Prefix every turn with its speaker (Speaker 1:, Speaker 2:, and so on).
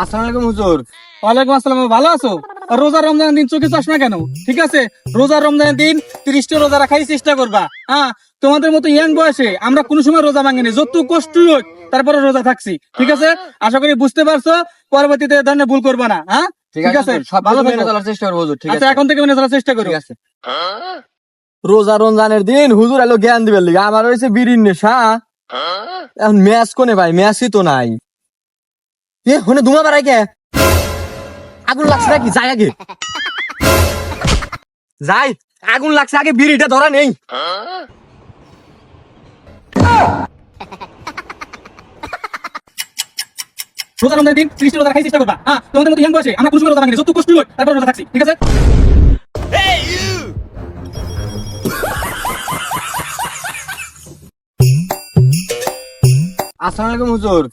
Speaker 1: আসসালামু আলাইকুম হুজুর।
Speaker 2: ওয়ালাইকুম আসসালাম। ভালো আছো? আর রোজা রমজানের দিন চোখে চশমা কেন? ঠিক আছে, রোজা রমজানের দিন 30টা রোজা রাখার চেষ্টা করবা। হ্যাঁ, তোমাদের মতো ইয়াং বয়সে আমরা কোনো সময় রোজা ভাঙিনি, যত কষ্ট হোক তারপরে রোজা থাকছি। ঠিক আছে, আশা করি বুঝতে পারছো, পরবর্তীতে এ ধরনের ভুল করবা না। হ্যাঁ ঠিক আছে,
Speaker 1: হুজুর, সব
Speaker 2: ভালো
Speaker 1: কিছু মেনে
Speaker 2: থাকো।
Speaker 1: চলার চেষ্টা করবো হুজুর। ঠিক
Speaker 2: আচ্ছা,
Speaker 1: আছে,
Speaker 2: এখন থেকে মেনে চলার চেষ্টা করো।
Speaker 1: ঠিক আছে। রোজা রমজানের দিন হুজুর এলো জ্ঞান দিবেন লিগে, আমার হয়েছে বিড়ির নেশা। এখন ম্যাচ কোনে ভাই, ম্যাচই তো নাই। এ হনে ধুমা বাড়াই কে? আগুন লাগছে নাকি? যাই আগে যাই, আগুন লাগছে, আগে বিড়িটা ধরা নেই।
Speaker 2: রোজা রমজানের দিন 30টা রোজা রাখার চেষ্টা করবা। হ্যাঁ, তোমাদের মতো ইয়াং বয়সে আমরা কোনো সময় রোজা ভাঙিনি, যত কষ্ট হোক তারপরে রোজা থাকছি। ঠিক আছে।
Speaker 1: আসসালামু আলাইকুম হুজুর।